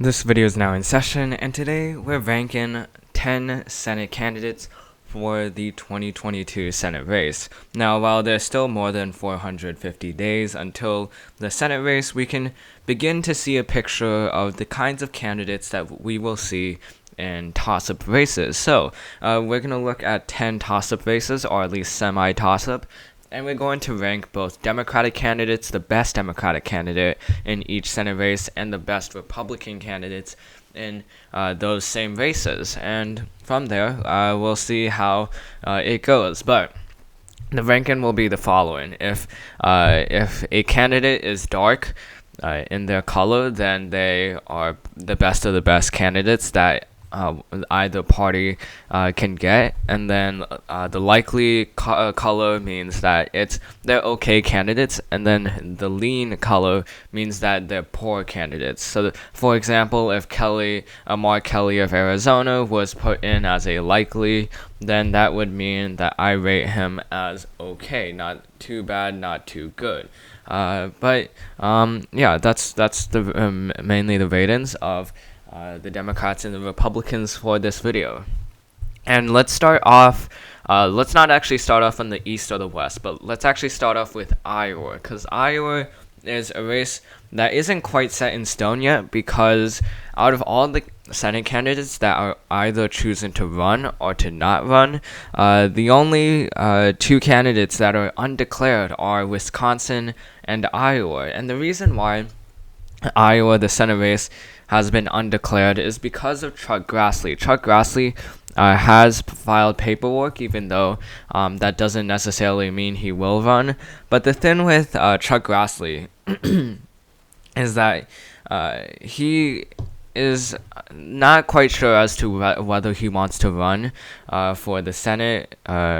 This video is now in session, and today we're ranking 10 Senate candidates for the 2022 Senate race. Now, while there's still more than 450 days until the Senate race, we can begin to see a picture of the kinds of candidates that we will see in toss-up races. So, we're going to look at 10 toss-up races, or at least semi-toss-up, and we're going to rank both Democratic candidates, the best Democratic candidate in each Senate race, and the best Republican candidates in those same races. And from there, we'll see how it goes. But the ranking will be the following. If a candidate is dark in their color, then they are the best of the best candidates that either party can get, and then the likely color means that they're okay candidates, and then the lean color means that they're poor candidates. So, for example, if Mark Kelly of Arizona was put in as a likely, then that would mean that I rate him as okay, not too bad, not too good. But that's mainly the ratings of the Democrats and the Republicans for this video. And let's start off, let's not actually start off on the East or the West, but let's actually start off with Iowa, because Iowa is a race that isn't quite set in stone yet, because out of all the Senate candidates that are either choosing to run or to not run, the only two candidates that are undeclared are Wisconsin and Iowa. And the reason why Iowa, the Senate race, has been undeclared is because of Chuck Grassley. Chuck Grassley has filed paperwork, even though that doesn't necessarily mean he will run. But the thing with Chuck Grassley is that he is not quite sure as to whether he wants to run for the Senate,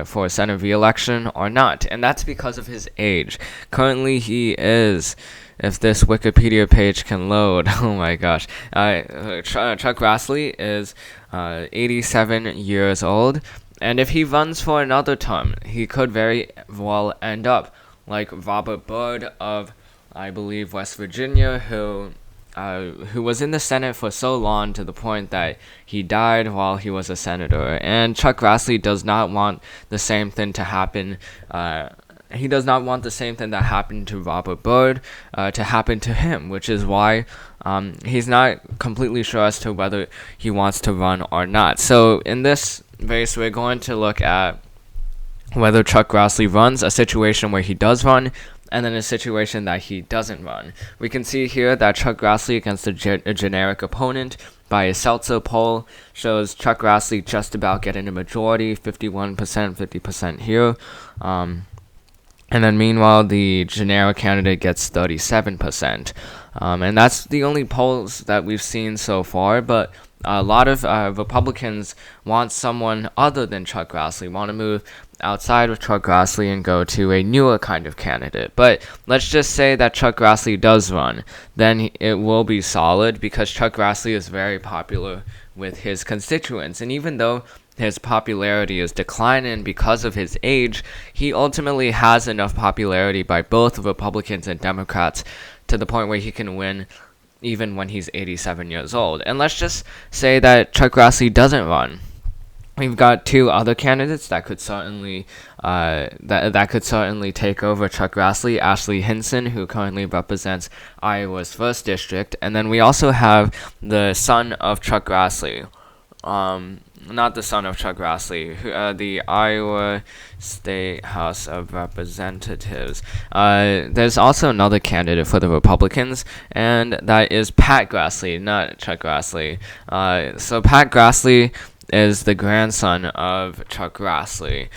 for a Senate re-election or not. And that's because of his age. Currently, he is... If this Wikipedia page can load, oh my gosh. Chuck Grassley is 87 years old, and if he runs for another term, he could very well end up like Robert Byrd of, I believe, West Virginia, who was in the Senate for so long to the point that he died while he was a senator. And Chuck Grassley does not want the same thing to happen. He does not want the same thing that happened to Robert Byrd to happen to him, which is why he's not completely sure as to whether he wants to run or not. So in this race, we're going to look at whether Chuck Grassley runs, a situation where he does run, and then a situation that he doesn't run. We can see here that Chuck Grassley against a generic opponent by a Seltzer poll shows Chuck Grassley just about getting a majority, 51%, 50% here. And then meanwhile, the generic candidate gets 37%. And that's the only polls that we've seen so far, but a lot of Republicans want someone other than Chuck Grassley, want to move outside of Chuck Grassley and go to a newer kind of candidate. But let's just say that Chuck Grassley does run, then it will be solid, because Chuck Grassley is very popular with his constituents. And even though his popularity is declining because of his age, he ultimately has enough popularity by both Republicans and Democrats to the point where he can win even when he's 87 years old. And let's just say that Chuck Grassley doesn't run. We've got two other candidates that could certainly that could certainly take over Chuck Grassley. Ashley Hinson, who currently represents Iowa's 1st district, and then we also have the son of Chuck Grassley. Not the son of Chuck Grassley, the Iowa State House of Representatives. There's also another candidate for the Republicans, and that is Pat Grassley, not Chuck Grassley. So Pat Grassley is the grandson of Chuck Grassley.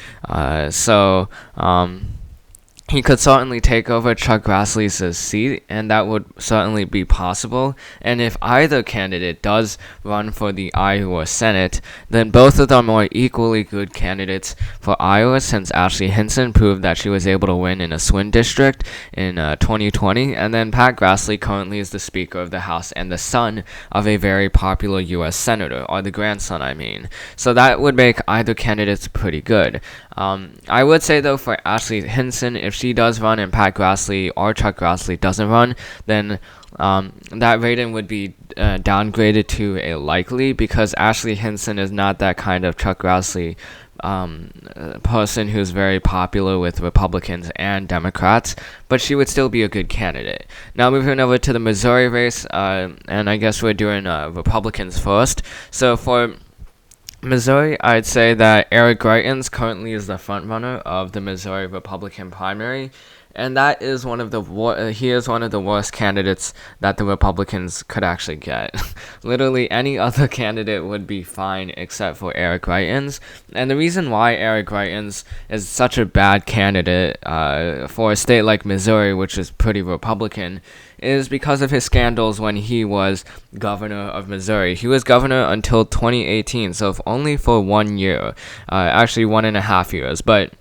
He could certainly take over Chuck Grassley's seat, and that would certainly be possible. And if either candidate does run for the Iowa Senate, then both of them are equally good candidates for Iowa, since Ashley Hinson proved that she was able to win in a swing district in 2020. And then Pat Grassley currently is the Speaker of the House and the son of a very popular U.S. Senator, or the grandson, I mean. So that would make either candidate pretty good. I would say, though, for Ashley Hinson, if she does run and Pat Grassley or Chuck Grassley doesn't run, then that rating would be downgraded to a likely, because Ashley Hinson is not that kind of Chuck Grassley person who's very popular with Republicans and Democrats, but she would still be a good candidate. Now moving over to the Missouri race, and I guess we're doing Republicans first. So for Missouri, I'd say that Eric Greitens currently is the front runner of the Missouri Republican primary, and that is one of the he is one of the worst candidates that the Republicans could actually get. Literally any other candidate would be fine except for Eric Greitens. And the reason why Eric Greitens is such a bad candidate for a state like Missouri, which is pretty Republican, is because of his scandals when he was governor of Missouri. He was governor until 2018, so only for 1 year, actually 1.5 years, but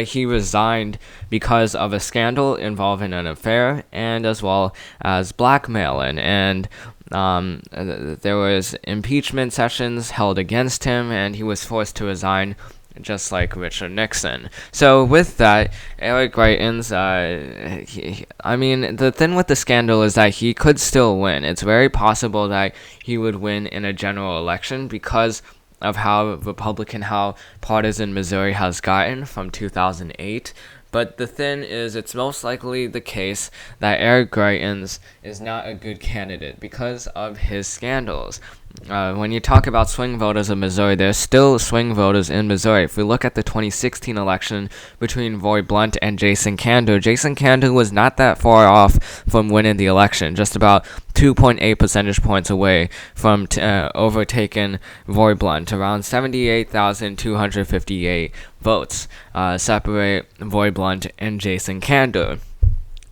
he resigned because of a scandal involving an affair and as well as blackmailing, and there was impeachment sessions held against him, and he was forced to resign, just like Richard Nixon. So with that, Eric Greitens, the thing with the scandal is that he could still win. It's very possible that he would win in a general election because of how partisan Missouri has gotten from 2008. But the thing is, it's most likely the case that Eric Greitens is not a good candidate because of his scandals. When you talk about swing voters in Missouri, there's still swing voters in Missouri. If we look at the 2016 election between Roy Blunt and Jason Kander was not that far off from winning the election, just about 2.8 percentage points away from overtaking Roy Blunt. Around 78,258 votes separate Roy Blunt and Jason Kander.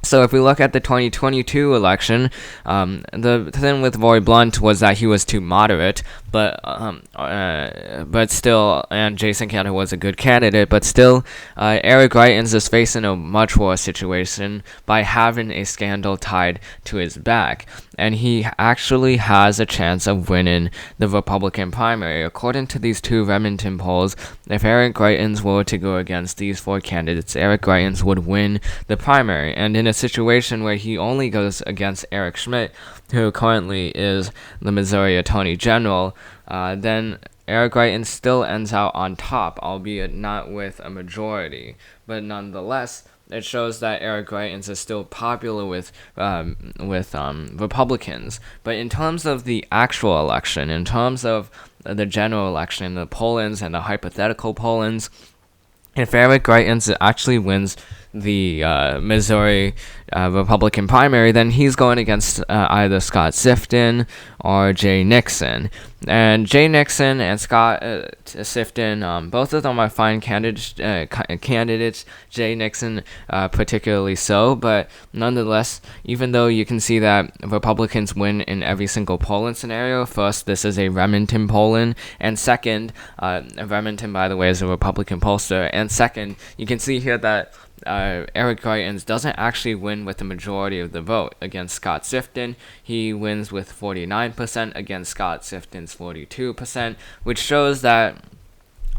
So if we look at the 2022 election, the thing with Roy Blunt was that he was too moderate, but still, and Jason Kander was a good candidate, but still, Eric Greitens is facing a much worse situation by having a scandal tied to his back, and he actually has a chance of winning the Republican primary. According to these two Remington polls, if Eric Greitens were to go against these four candidates, Eric Greitens would win the primary, and in a situation where he only goes against Eric Schmidt, who currently is the Missouri Attorney General, then Eric Greitens still ends out on top, albeit not with a majority. But nonetheless, it shows that Eric Greitens is still popular with Republicans. But in terms of the actual election, in terms of the general election, the poll-ins and the hypothetical poll-ins, if Eric Greitens actually wins the Missouri Republican primary, then he's going against either Scott Sifton or Jay Nixon. And Jay Nixon and Scott Sifton, both of them are fine candidates. Jay Nixon particularly so, but nonetheless, even though you can see that Republicans win in every single polling scenario, first, this is a Remington polling, and second, Remington, by the way, is a Republican pollster, and second, you can see here that Eric Greitens doesn't actually win with the majority of the vote against Scott Sifton. He wins with 49% against Scott Sifton's 42%, which shows that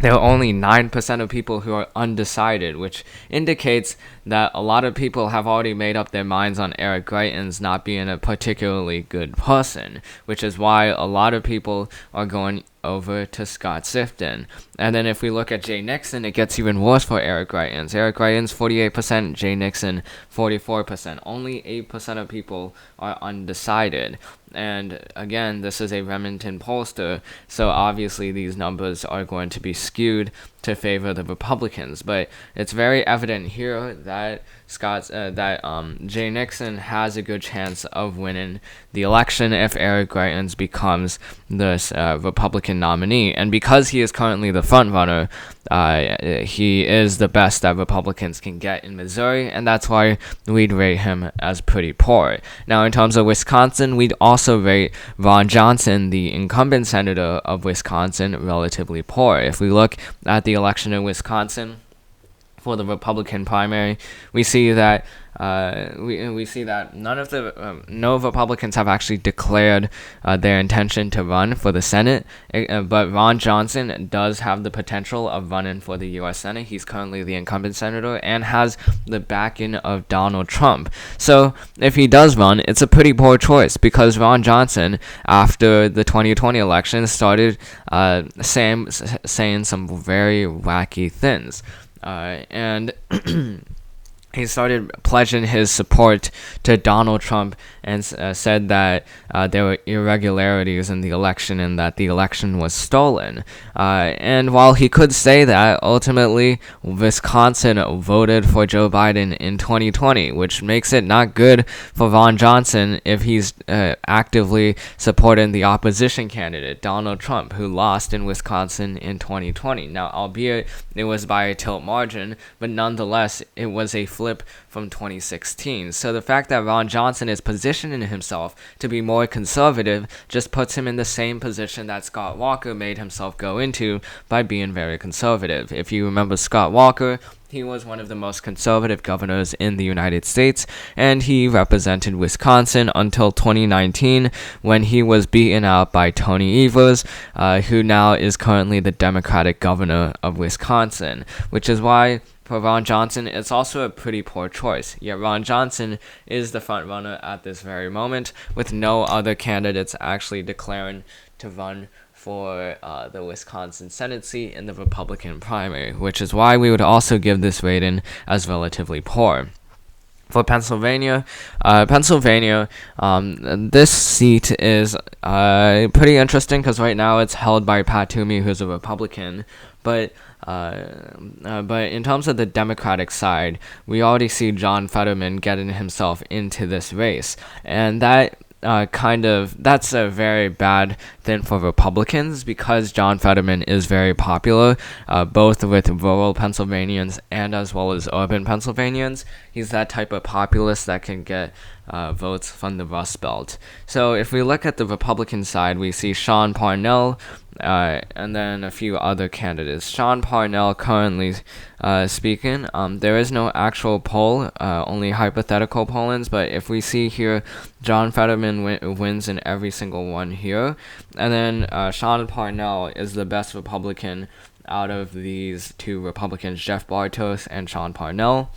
there are only 9% of people who are undecided, which indicates that a lot of people have already made up their minds on Eric Greitens not being a particularly good person, which is why a lot of people are going over to Scott Sifton. And then if we look at Jay Nixon, it gets even worse for Eric Greitens. Eric Greitens 48%, Jay Nixon 44%. Only 8% of people are undecided. And again, this is a Remington pollster, so obviously these numbers are going to be skewed to favor the Republicans. But it's very evident here that Jay Nixon has a good chance of winning the election if Eric Greitens becomes the Republican nominee. And because he is currently the front runner, he is the best that Republicans can get in Missouri, and that's why we'd rate him as pretty poor. Now, in terms of Wisconsin, we'd also rate Ron Johnson, the incumbent senator of Wisconsin, relatively poor. If we look at the election in Wisconsin for the Republican primary, we see that we see that no Republicans have actually declared their intention to run for the Senate, but Ron Johnson does have the potential of running for the U.S. Senate. He's currently the incumbent senator and has the backing of Donald Trump. So if he does run, it's a pretty poor choice, because Ron Johnson, after the 2020 election, started saying some very wacky things. And he started pledging his support to Donald Trump and said that there were irregularities in the election and that the election was stolen. And while he could say that, ultimately Wisconsin voted for Joe Biden in 2020, which makes it not good for Ron Johnson if he's actively supporting the opposition candidate, Donald Trump, who lost in Wisconsin in 2020. Now, albeit it was by a tilt margin, but nonetheless, it was a flip from 2016. So the fact that Ron Johnson is positioning himself to be more conservative just puts him in the same position that Scott Walker made himself go into by being very conservative. If you remember Scott Walker, he was one of the most conservative governors in the United States, and he represented Wisconsin until 2019, when he was beaten out by Tony Evers, who now is currently the Democratic governor of Wisconsin, which is why for Ron Johnson, it's also a pretty poor choice. Yet Ron Johnson is the front runner at this very moment, with no other candidates actually declaring to run for the Wisconsin Senate seat in the Republican primary, which is why we would also give this rating as relatively poor. For Pennsylvania, this seat is pretty interesting, because right now it's held by Pat Toomey, who's a Republican, but in terms of the Democratic side, we already see John Fetterman getting himself into this race, and that's a very bad thing for Republicans, because John Fetterman is very popular, both with rural Pennsylvanians and as well as urban Pennsylvanians. He's that type of populist that can get votes from the Rust Belt. So if we look at the Republican side, we see Sean Parnell, and then a few other candidates. Sean Parnell currently speaking. There is no actual poll, only hypothetical pollings, but if we see here, John Fetterman wins in every single one here. And then Sean Parnell is the best Republican out of these two Republicans, Jeff Bartos and Sean Parnell.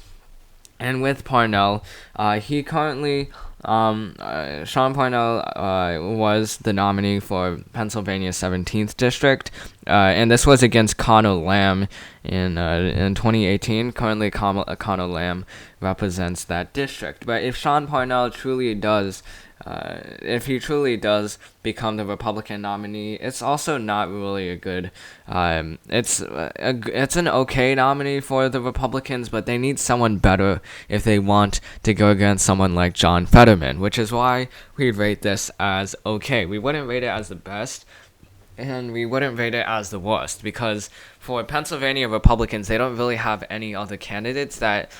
And with Parnell, he currently, Sean Parnell was the nominee for Pennsylvania's 17th district, and this was against Connor Lamb in 2018. Currently, Connor Lamb represents that district. But if Sean Parnell truly does, if he truly does become the Republican nominee, it's also not really a good, it's an okay nominee for the Republicans, but they need someone better if they want to go against someone like John Fetterman, which is why we'd rate this as okay. We wouldn't rate it as the best, and we wouldn't rate it as the worst, because for Pennsylvania Republicans, they don't really have any other candidates that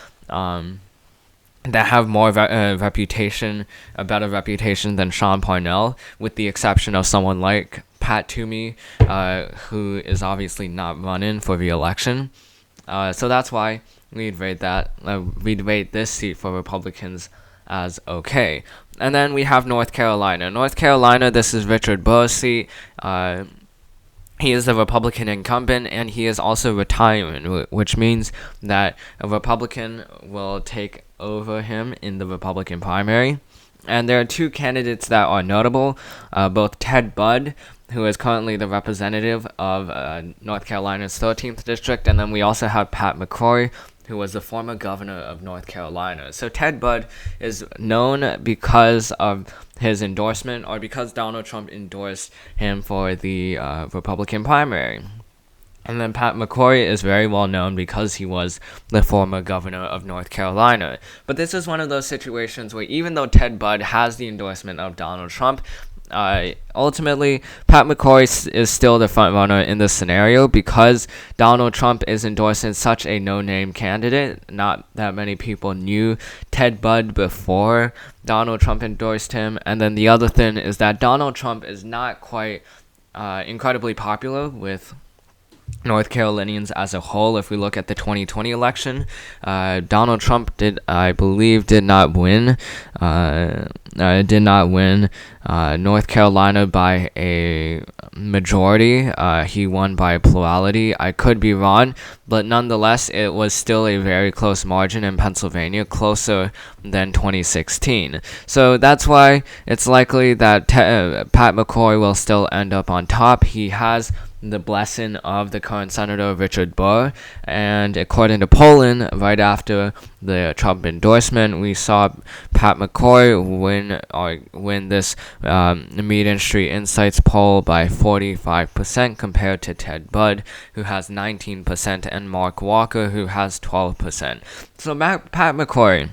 have more reputation, a better reputation than Sean Parnell, with the exception of someone like Pat Toomey, who is obviously not running for re-election. So that's why we'd rate this seat for Republicans as okay. And then we have North Carolina. North Carolina, this is Richard Burr's seat. He is the Republican incumbent, and he is also retiring, which means that a Republican will take over him in the Republican primary. And there are two candidates that are notable, both Ted Budd, who is currently the representative of North Carolina's 13th district, and then we also have Pat McCrory, who was the former governor of North Carolina. So Ted Budd is known because of his endorsement, or because Donald Trump endorsed him for the Republican primary. And then Pat McCrory is very well known because he was the former governor of North Carolina. But this is one of those situations where even though Ted Budd has the endorsement of Donald Trump, ultimately, Pat McCrory is still the front runner in this scenario, because Donald Trump is endorsing such a no-name candidate. Not that many people knew Ted Budd before Donald Trump endorsed him. And then the other thing is that Donald Trump is not quite incredibly popular with North Carolinians as a whole. If we look at the 2020 election, Donald Trump I believe, did not win. North Carolina by a majority. He won by a plurality. I could be wrong, but nonetheless, it was still a very close margin in Pennsylvania, closer than 2016. So that's why it's likely that Pat McCrory will still end up on top. He has the blessing of the current Senator Richard Burr, and according to polling, right after the Trump endorsement, we saw Pat McCrory win this Mead & Street Insights poll by 45% compared to Ted Budd, who has 19%, and Mark Walker, who has 12%. So Pat McCrory,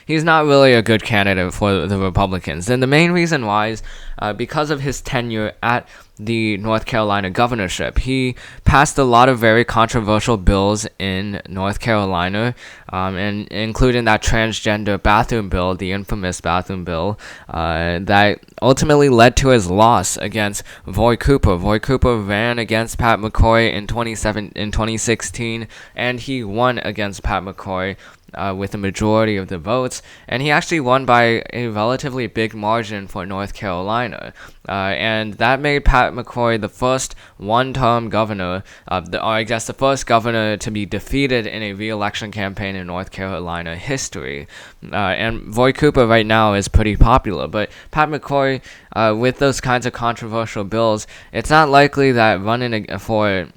he's not really a good candidate for the Republicans. And the main reason why is because of his tenure at the North Carolina governorship. He passed a lot of very controversial bills in North Carolina, and including that transgender bathroom bill, the infamous bathroom bill, that ultimately led to his loss against Roy Cooper. Roy Cooper ran against Pat McCrory in 2016, and he won against Pat McCrory with a majority of the votes, and he actually won by a relatively big margin for North Carolina, and that made Pat McCrory the first one-term governor, the first governor to be defeated in a re-election campaign in North Carolina history. And Roy Cooper right now is pretty popular, but Pat McCrory, with those kinds of controversial bills, it's not likely that running for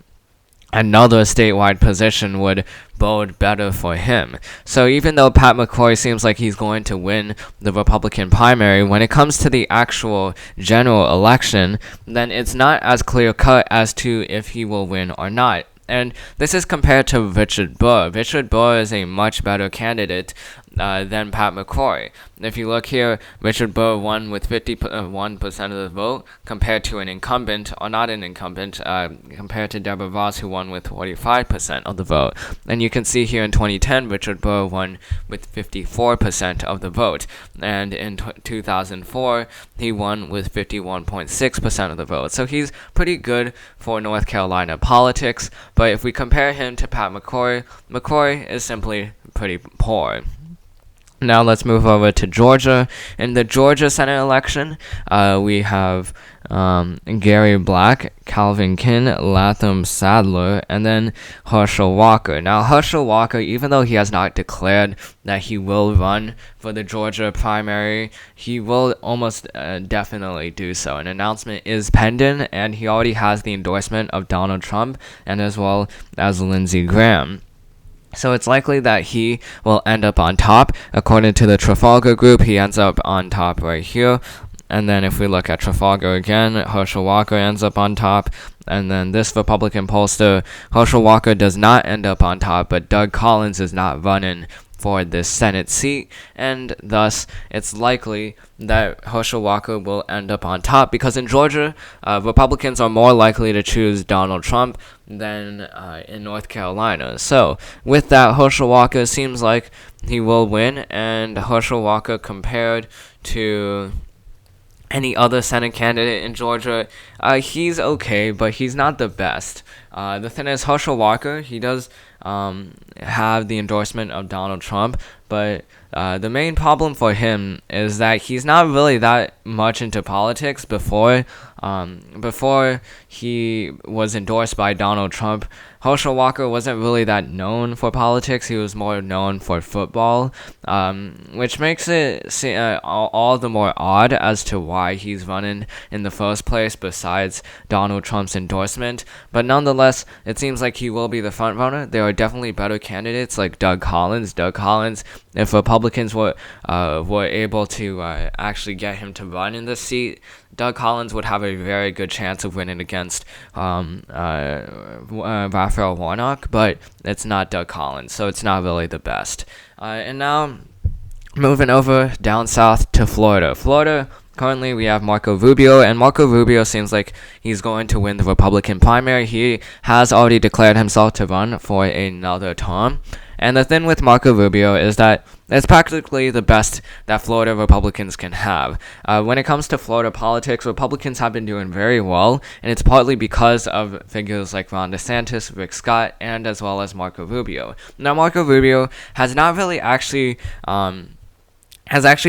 another statewide position would bode better for him. So even though Pat McCrory seems like he's going to win the Republican primary, when it comes to the actual general election, then it's not as clear-cut as to if he will win or not. And this is compared to Richard Burr. Richard Burr is a much better candidate than Pat McCrory. If you look here, Richard Burr won with 51% of the vote compared to an incumbent, or not an incumbent, compared to Deborah Ross, who won with 45% of the vote. And you can see here in 2010, Richard Burr won with 54% of the vote. And in 2004, he won with 51.6% of the vote. So he's pretty good for North Carolina politics. But if we compare him to Pat McCrory, McCrory is simply pretty poor. Now let's move over to Georgia. In the Georgia Senate election, we have Gary Black, Calvin Kinn, Latham Sadler, and then Herschel Walker. Now, Herschel Walker, even though he has not declared that he will run for the Georgia primary, he will almost definitely do so. An announcement is pending, and he already has the endorsement of Donald Trump and as well as Lindsey Graham. So it's likely that he will end up on top. According to the Trafalgar Group, he ends up on top right here. And then if we look at Trafalgar again, Herschel Walker ends up on top. And then this Republican pollster, Herschel Walker does not end up on top, but Doug Collins is not running for this Senate seat, and thus it's likely that Herschel Walker will end up on top, because in Georgia, Republicans are more likely to choose Donald Trump than in North Carolina. So with that, Herschel Walker seems like he will win, and Herschel Walker, compared to any other Senate candidate in Georgia, he's okay, but he's not the best. The thing is, Herschel Walker, he does have the endorsement of Donald Trump, but the main problem for him is that he's not really that much into politics before he was endorsed by Donald Trump. Herschel Walker wasn't really that known for politics. He was more known for football, which makes it all the more odd as to why he's running in the first place besides Donald Trump's endorsement. But nonetheless, it seems like he will be the front runner. There are definitely better candidates like Doug Collins. Doug Collins, if Republicans were able to actually get him to run in this seat, Doug Collins would have a very good chance of winning against Raphael Warnock, but it's not Doug Collins, so it's not really the best. And now, moving over down south to Florida. Florida, currently we have Marco Rubio, and Marco Rubio seems like he's going to win the Republican primary. He has already declared himself to run for another term. And the thing with Marco Rubio is that it's practically the best that Florida Republicans can have. When it comes to Florida politics, Republicans have been doing very well, and it's partly because of figures like Ron DeSantis, Rick Scott, and as well as Marco Rubio. Now, Marco Rubio has not really actually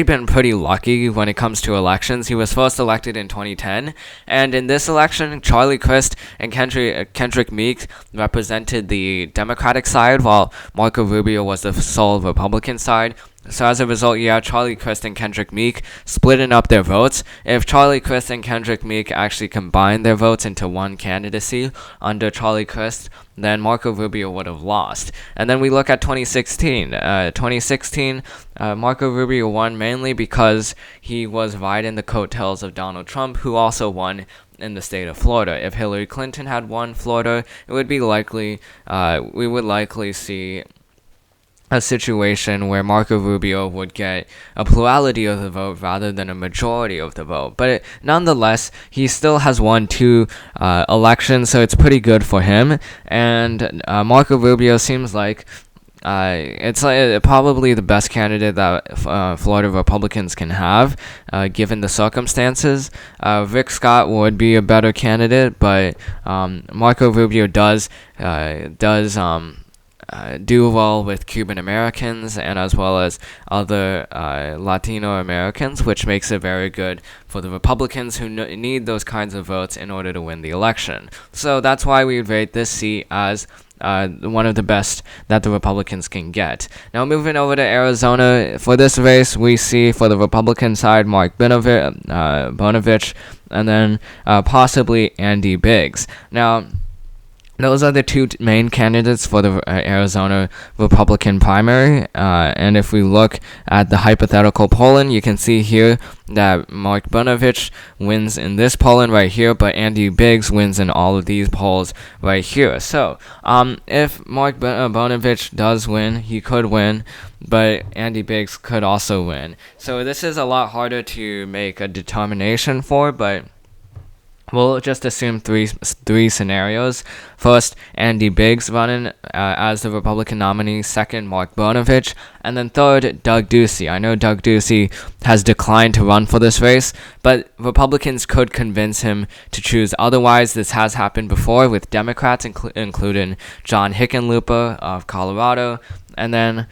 been pretty lucky when it comes to elections. He was first elected in 2010, and in this election, Charlie Crist and Kendrick Meek represented the Democratic side, while Marco Rubio was the sole Republican side. So as a result, Charlie Crist and Kendrick Meek splitting up their votes. If Charlie Crist and Kendrick Meek actually combined their votes into one candidacy under Charlie Crist, then Marco Rubio would have lost. And then we look at 2016. Marco Rubio won mainly because he was riding the coattails of Donald Trump, who also won in the state of Florida. If Hillary Clinton had won Florida, it would be likely, we would likely see a situation where Marco Rubio would get a plurality of the vote rather than a majority of the vote. But nonetheless, he still has won 2 elections, so it's pretty good for him. And Marco Rubio seems like it's probably the best candidate that Florida Republicans can have, given the circumstances. Rick Scott would be a better candidate, but Marco Rubio does do well with Cuban Americans and as well as other Latino Americans, which makes it very good for the Republicans who need those kinds of votes in order to win the election. So that's why we rate this seat as one of the best that the Republicans can get. Now moving over to Arizona, for this race, we see for the Republican side Mark Bonovich, and then possibly Andy Biggs. Now, those are the 2 main candidates for the Arizona Republican primary. And if we look at the hypothetical polling, you can see here that Mark Bonovich wins in this polling right here, but Andy Biggs wins in all of these polls right here. So, if Mark Bonovich does win, he could win, but Andy Biggs could also win. So this is a lot harder to make a determination for, but we'll just assume three scenarios. First, Andy Biggs running as the Republican nominee. Second, Mark Bonovich. And then third, Doug Ducey. I know Doug Ducey has declined to run for this race, but Republicans could convince him to choose otherwise. This has happened before with Democrats, including John Hickenlooper of Colorado. And then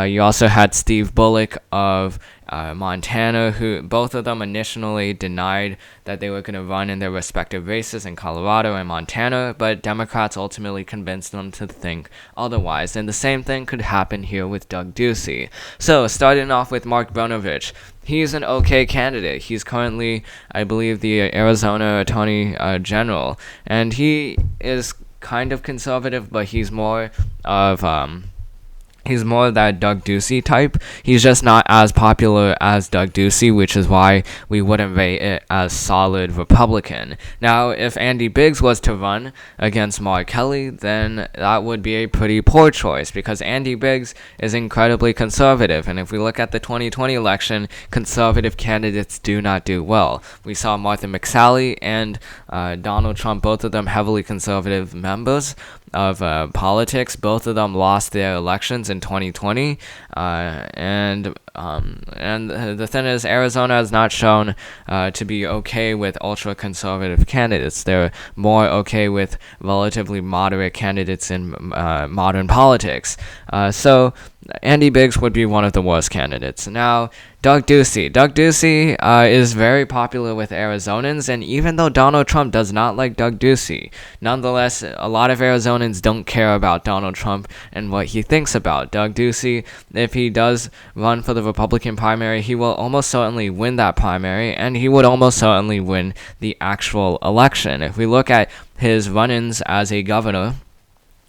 you also had Steve Bullock of Montana, who both of them initially denied that they were going to run in their respective races in Colorado and Montana, but Democrats ultimately convinced them to think otherwise. And the same thing could happen here with Doug Ducey. So, starting off with Mark Bonovich. He's an okay candidate. He's currently, I believe, the Arizona Attorney General, and he is kind of conservative, but he's more of that Doug Ducey type. He's just not as popular as Doug Ducey, which is why we wouldn't rate it as solid Republican. Now, if Andy Biggs was to run against Mark Kelly, then that would be a pretty poor choice, because Andy Biggs is incredibly conservative, and if we look at the 2020 election, conservative candidates do not do well. We saw Martha McSally and Donald Trump, both of them heavily conservative members of politics. Both of them lost their elections in 2020, and the thing is, Arizona has not shown to be okay with ultra-conservative candidates. They're more okay with relatively moderate candidates in modern politics. So Andy Biggs would be one of the worst candidates. Now, Doug Ducey. Doug Ducey is very popular with Arizonans, and even though Donald Trump does not like Doug Ducey, nonetheless, a lot of Arizonans don't care about Donald Trump and what he thinks about Doug Ducey. If he does run for the Republican primary, he will almost certainly win that primary, and he would almost certainly win the actual election. If we look at his run-ins as a governor,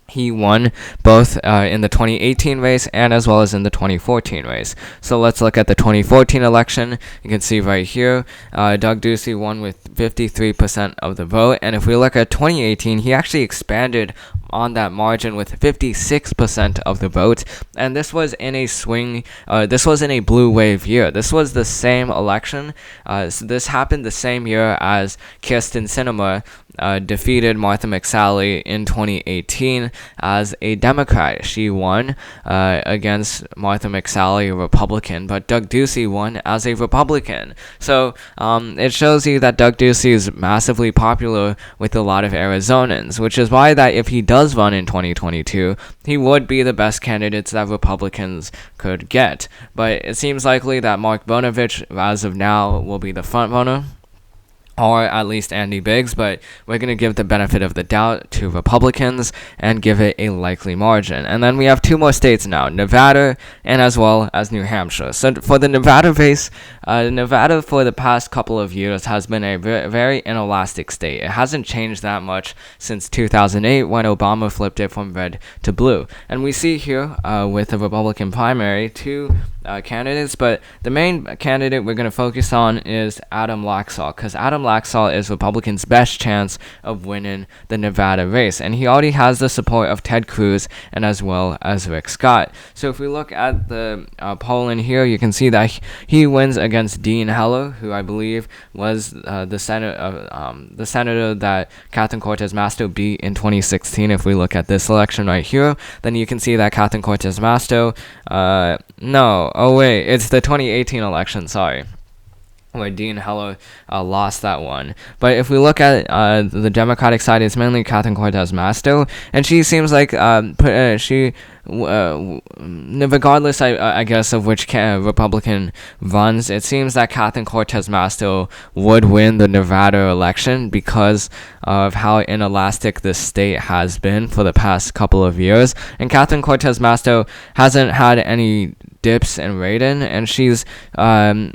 he won both in the 2018 race and as well as in the 2014 race. So let's look at the 2014 election. You can see right here, Doug Ducey won with 53% of the vote. And if we look at 2018, he actually expanded on that margin with 56% of the vote, and this was in a blue wave year. This was the same election. So this happened the same year as Kirsten Sinema defeated Martha McSally in 2018 as a Democrat. She won against Martha McSally, a Republican, but Doug Ducey won as a Republican. So it shows you that Doug Ducey is massively popular with a lot of Arizonans, which is why that if he does run in 2022, he would be the best candidate that Republicans could get. But it seems likely that Mark Bonovich, as of now, will be the front runner, or at least Andy Biggs, but we're going to give the benefit of the doubt to Republicans and give it a likely margin. And then we have two more states now, Nevada and as well as New Hampshire. So for the Nevada race, Nevada for the past couple of years has been a very inelastic state. It hasn't changed that much since 2008 when Obama flipped it from red to blue. And we see here with the Republican primary two candidates, but the main candidate we're going to focus on is Adam Laxalt, because Adam Laxalt is Republicans' best chance of winning the Nevada race, and he already has the support of Ted Cruz and as well as Rick Scott. So if we look at the poll in here, you can see that he wins against Dean Heller, who I believe was the senator that Catherine Cortez Masto beat in 2016. If we look at this election right here, then you can see that Catherine Cortez Masto it's the 2018 election, sorry, where Dean Heller lost that one. But if we look at the Democratic side, it's mainly Catherine Cortez Masto, and she seems like regardless, I guess, of which Republican runs, it seems that Catherine Cortez Masto would win the Nevada election because of how inelastic this state has been for the past couple of years. And Catherine Cortez Masto hasn't had any dips in rating, and in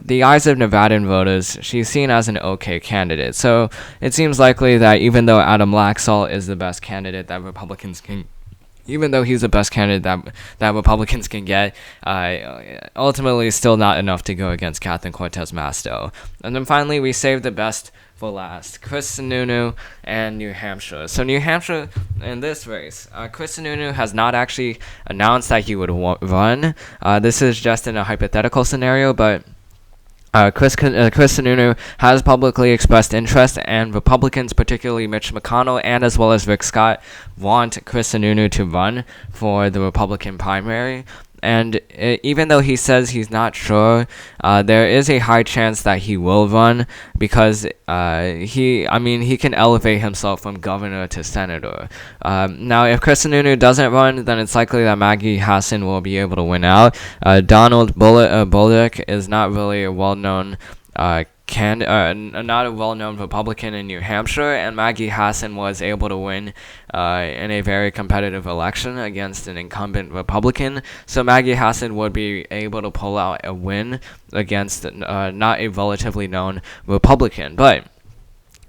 the eyes of Nevadan voters, she's seen as an okay candidate. So it seems likely that even though Adam Laxalt is the best candidate that Republicans can get, ultimately still not enough to go against Catherine Cortez Masto. And then finally, we saved the best for last, Chris Sununu and New Hampshire. So New Hampshire, in this race, Chris Sununu has not actually announced that he would run. This is just in a hypothetical scenario, but Chris Sununu has publicly expressed interest, and Republicans, particularly Mitch McConnell and as well as Rick Scott, want Chris Sununu to run for the Republican primary. And even though he says he's not sure, there is a high chance that he will run because he can elevate himself from governor to senator. Now, if Chris Sununu doesn't run, then it's likely that Maggie Hassan will be able to win out. Donald Bullock is not really a well-known not a well-known Republican in New Hampshire, and Maggie Hassan was able to win in a very competitive election against an incumbent Republican. So Maggie Hassan would be able to pull out a win against not a relatively known Republican. But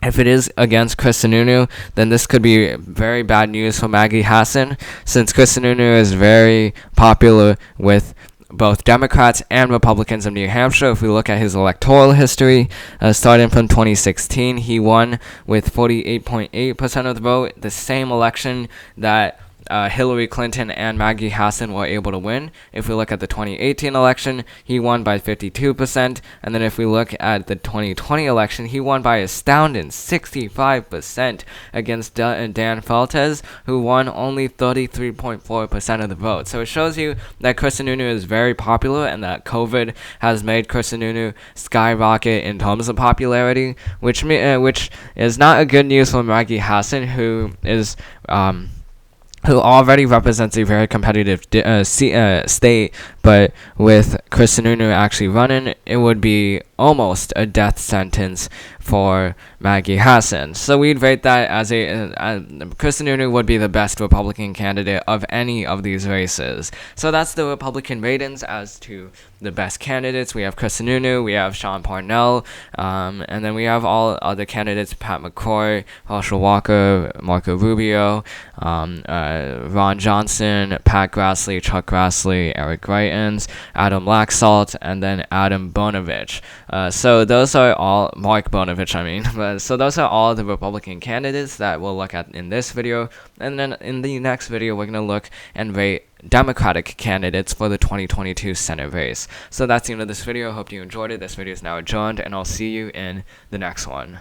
if it is against Chris Sununu, then this could be very bad news for Maggie Hassan, since Chris Sununu is very popular with both Democrats and Republicans of New Hampshire. If we look at his electoral history, starting from 2016, he won with 48.8% of the vote, the same election that Hillary Clinton and Maggie Hassan were able to win. If we look at the 2018 election, he won by 52%, and then if we look at the 2020 election, he won by astounding 65% against Dan Feltes, who won only 33.4% of the vote. So it shows you that Chris Sununu is very popular, and that COVID has made Chris Sununu skyrocket in terms of popularity, which is not a good news for Maggie Hassan, who already represents a very competitive state, but with Chris Sununu actually running, it would be almost a death sentence for Maggie Hassan. So we'd rate that as Chris Sununu would be the best Republican candidate of any of these races. So that's the Republican ratings as to the best candidates. We have Chris Sununu, we have Sean Parnell, and then we have all other candidates: Pat McCrory, Herschel Walker, Marco Rubio, Ron Johnson, Pat Grassley, Chuck Grassley, Eric Greitens, Adam Laxalt, and then Adam Bonovich. So those are all Mark Bonovich, I mean. But so those are all the Republican candidates that we'll look at in this video, and then in the next video we're gonna look and rate Democratic candidates for the 2022 Senate race. So that's the end of this video. Hope you enjoyed it. This video is now adjourned, and I'll see you in the next one.